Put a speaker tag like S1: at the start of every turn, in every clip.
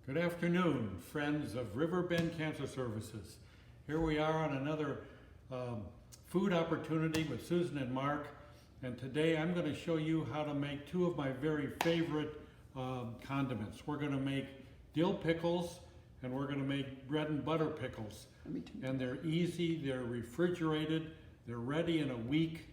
S1: Good afternoon, friends of Riverbend Cancer Services. Here we are on another food opportunity with Susan and Mark, and today I'm going to show you how to make two of my very favorite condiments. We're going to make dill pickles and we're going to make bread and butter pickles. And they're easy, they're refrigerated, they're ready in a week.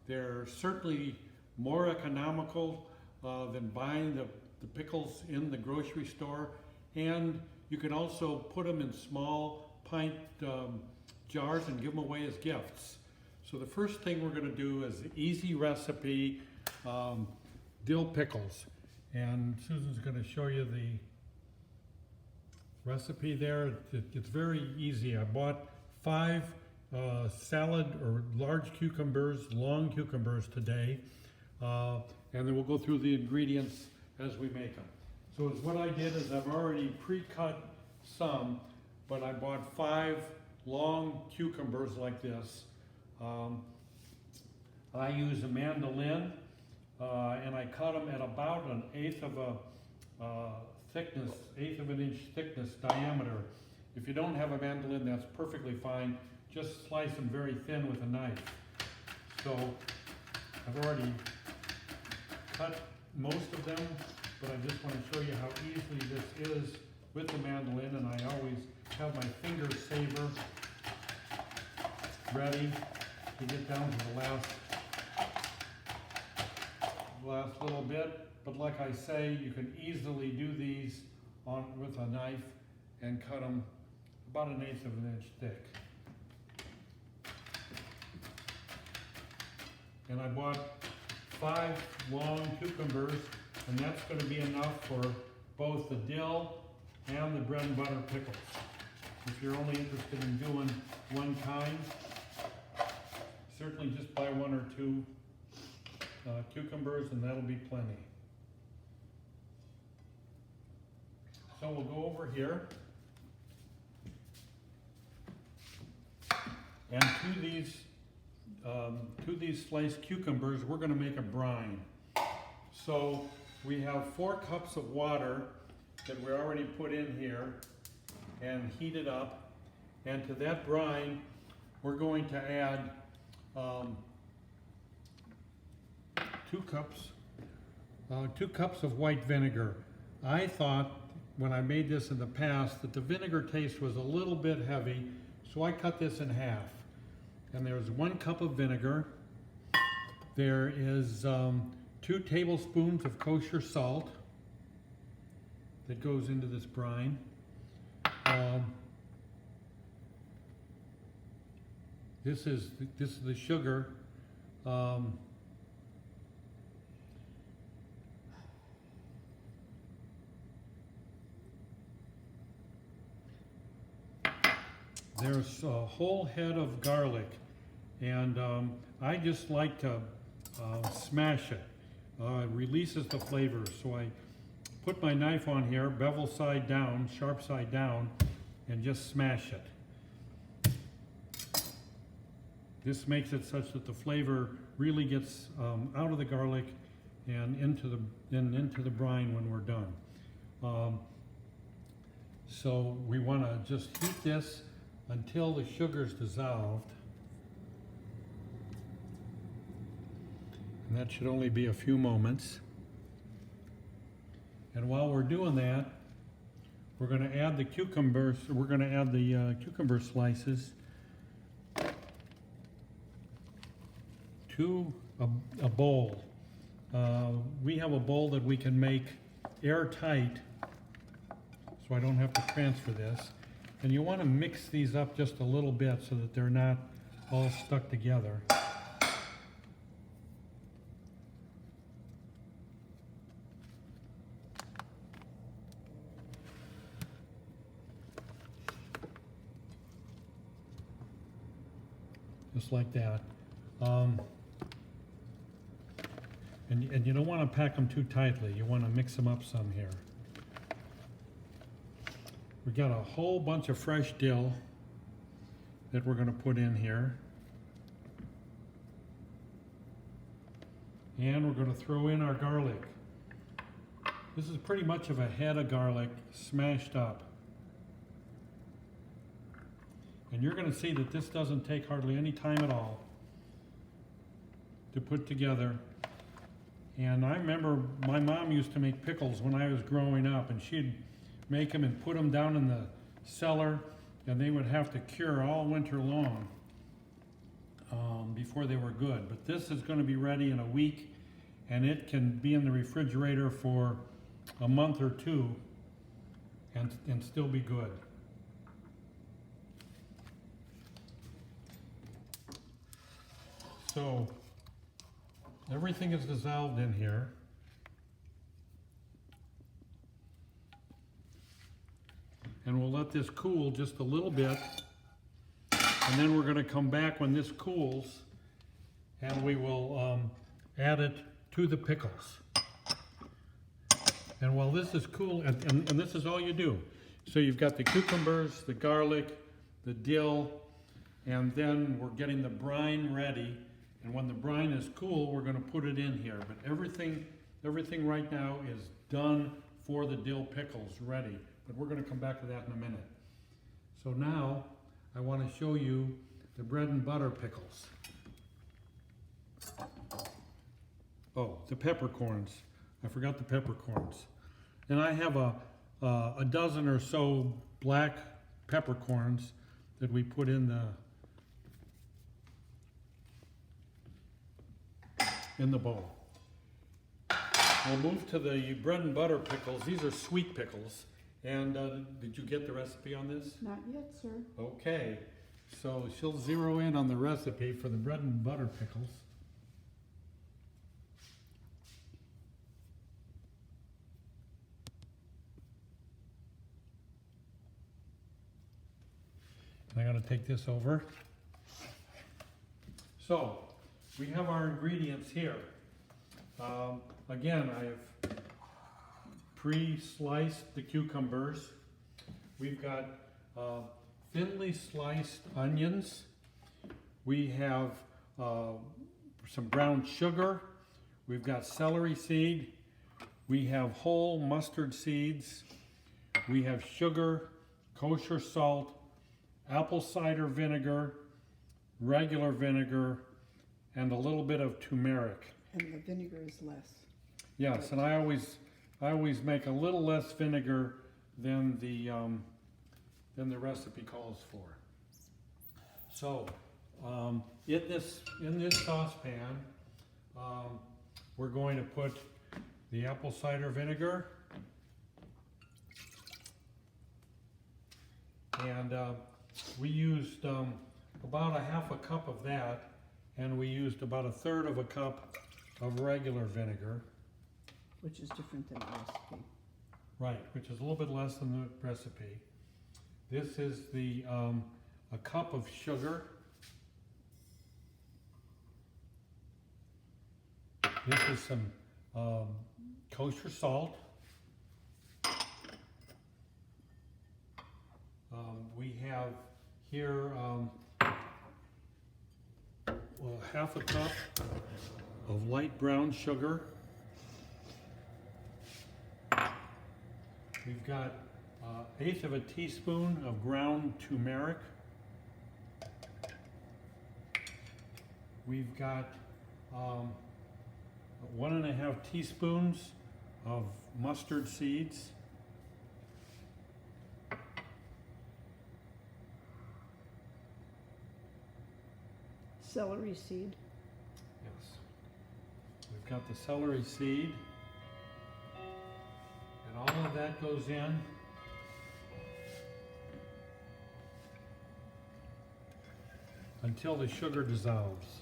S1: They're certainly more economical than buying the pickles in the grocery store, and you can also put them in small pint jars and give them away as gifts. So the first thing we're going to do is the easy recipe dill pickles, and Susan's going to show you the recipe there. It's very easy. I bought 5 salad or large cucumbers, long cucumbers today, and then we'll go through the ingredients as we make them. So what I did is I've already pre-cut some, but I bought 5 long cucumbers like this. I use a mandolin, and I cut them at about an eighth of an inch thickness diameter. If you don't have a mandolin, that's perfectly fine. Just slice them very thin with a knife. So I've already cut most of them, but I just want to show you how easily this is with the mandolin, and I always have my finger saver ready to get down to the last little bit. But like I say, you can easily do these with a knife and cut them about an eighth of an inch thick. And I bought 5 long cucumbers, and that's going to be enough for both the dill and the bread and butter pickles. If you're only interested in doing one kind, certainly just buy 1 or 2 cucumbers and that'll be plenty. So we'll go over here, and to these sliced cucumbers, we're going to make a brine. So we have 4 cups of water that we already put in here and heated up, and to that brine we're going to add 2 cups of white vinegar. I thought when I made this in the past that the vinegar taste was a little bit heavy, so I cut this in half. And there's 1 cup of vinegar. There is 2 tablespoons of kosher salt that goes into this brine. This is the sugar. There's a whole head of garlic, and I just like to smash it. It releases the flavor, so I put my knife on here, bevel side down, sharp side down, and just smash it. This makes it such that the flavor really gets out of the garlic and into the brine when we're done. So we want to just heat this until the sugar's dissolved. And that should only be a few moments. And while we're doing that, we're going to add the cucumbers. We're going to add the cucumber slices to a bowl. We have a bowl that we can make airtight, so I don't have to transfer this. And you want to mix these up just a little bit so that they're not all stuck together. Just like that. And you don't want to pack them too tightly. You want to mix them up some here. We got a whole bunch of fresh dill that we're going to put in here. And we're going to throw in our garlic. This is pretty much of a head of garlic smashed up. And you're going to see that this doesn't take hardly any time at all to put together. And I remember my mom used to make pickles when I was growing up, and she'd make them and put them down in the cellar, and they would have to cure all winter long before they were good. But this is going to be ready in a week, and it can be in the refrigerator for a month or two and still be good. So everything is dissolved in here. And we'll let this cool just a little bit. And then we're going to come back when this cools and we will add it to the pickles. And while this is cool, and this is all you do. So you've got the cucumbers, the garlic, the dill, and then we're getting the brine ready. And when the brine is cool, we're going to put it in here. But everything right now is done for the dill pickles ready. But we're going to come back to that in a minute. So now I want to show you the bread and butter pickles. Oh, the peppercorns. I forgot the peppercorns. And I have a dozen or so black peppercorns that we put in the bowl. We'll move to the bread and butter pickles. These are sweet pickles. And did you get the recipe on this?
S2: Not yet, sir.
S1: Okay, so she'll zero in on the recipe for the bread and butter pickles. And I'm going to take this over. So, we have our ingredients here. Again, I have pre-sliced the cucumbers. We've got thinly sliced onions. We have some brown sugar. We've got celery seed. We have whole mustard seeds. We have sugar, kosher salt, apple cider vinegar, regular vinegar, and a little bit of turmeric.
S2: And the vinegar is less.
S1: Yes, and I always make a little less vinegar than the recipe calls for. So, in this saucepan, we're going to put the apple cider vinegar, and we used about a half a cup of that, and we used about a third of a cup of regular vinegar.
S2: Which is different than the recipe.
S1: Right, which is a little bit less than the recipe. This is a cup of sugar. This is some kosher salt. We have here half a cup of light brown sugar. We've got 1/8 of a teaspoon of ground turmeric. We've got 1½ teaspoons of mustard seeds.
S2: Celery seed.
S1: Yes. We've got the celery seed. And all of that goes in. Until the sugar dissolves.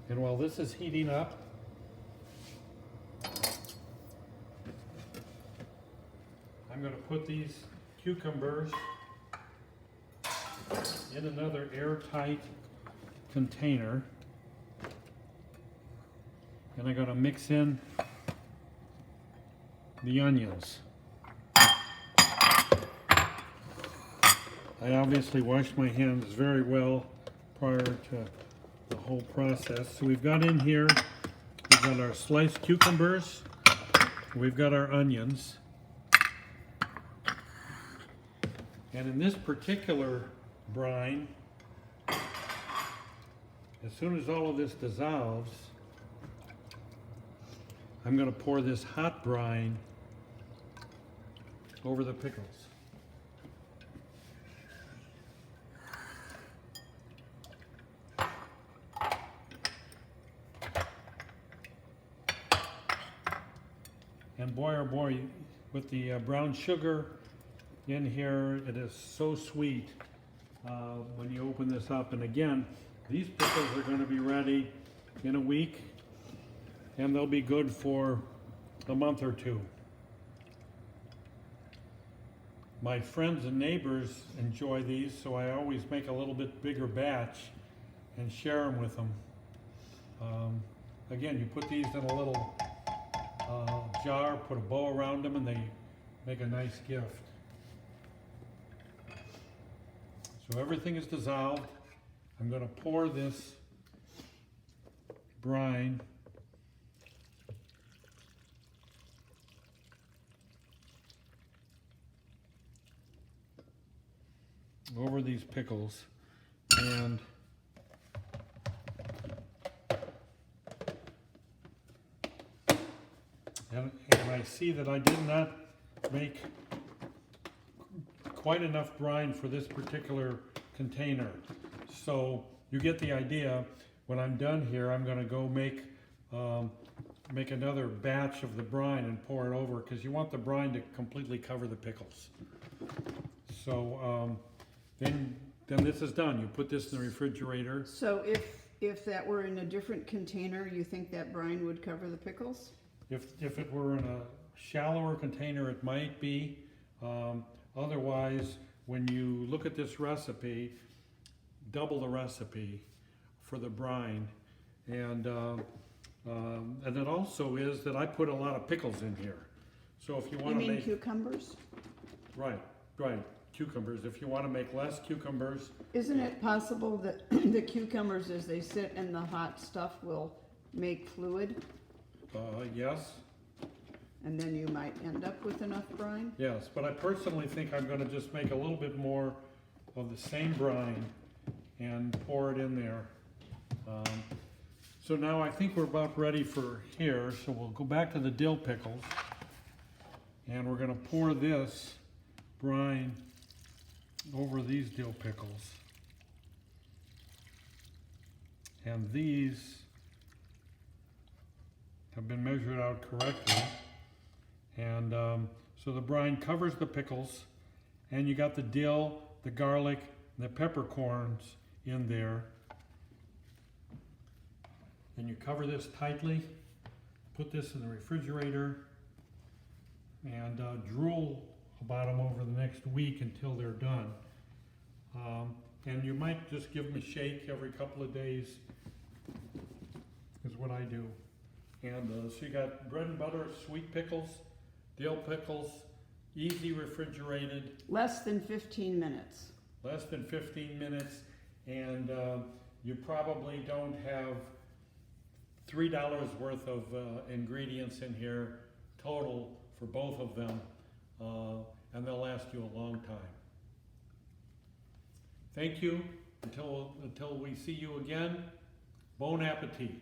S1: And while this is heating up, I'm going to put these cucumbers in another airtight container. And I'm going to mix in the onions. I obviously washed my hands very well prior to the whole process. So we've got in here We've got our sliced cucumbers. We've got our onions. And in this particular brine, as soon as all of this dissolves, I'm going to pour this hot brine over the pickles. And boy, oh boy, with the brown sugar in here, it is so sweet when you open this up. And again, these pickles are going to be ready in a week, and they'll be good for a month or two. My friends and neighbors enjoy these, so I always make a little bit bigger batch and share them with them. Again, you put these in a little jar, put a bow around them, and they make a nice gift. So everything is dissolved. I'm going to pour this brine over these pickles, and I see that I did not make quite enough brine for this particular container. So you get the idea. When I'm done here, I'm going to go make another batch of the brine and pour it over, because you want the brine to completely cover the pickles. So then this is done. You put this in the refrigerator.
S2: So if that were in a different container, you think that brine would cover the pickles?
S1: If it were in a shallower container, it might be. Otherwise, when you look at this recipe, double the recipe for the brine. And it also is that I put a lot of pickles in here. So if you want to make
S2: cucumbers?
S1: Right, cucumbers. If you want to make less cucumbers,
S2: Isn't it possible that the cucumbers, as they sit in the hot stuff, will make fluid,
S1: yes.
S2: and then you might end up with enough brine?
S1: Yes, but I personally think I'm going to just make a little bit more of the same brine and pour it in there. So now I think we're about ready for here. So we'll go back to the dill pickles, and we're going to pour this brine over these dill pickles. And these have been measured out correctly. And so the brine covers the pickles, and you got the dill, the garlic, and the peppercorns in there. Then you cover this tightly, put this in the refrigerator, and drool about them over the next week until they're done. And you might just give them a shake every couple of days, is what I do. And so you got bread and butter, sweet pickles, dill pickles, easy refrigerated.
S2: Less than 15 minutes.
S1: Less than 15 minutes, and you probably don't have $3 worth of ingredients in here total for both of them, and they'll last you a long time. Thank you. Until we see you again, bon appetit.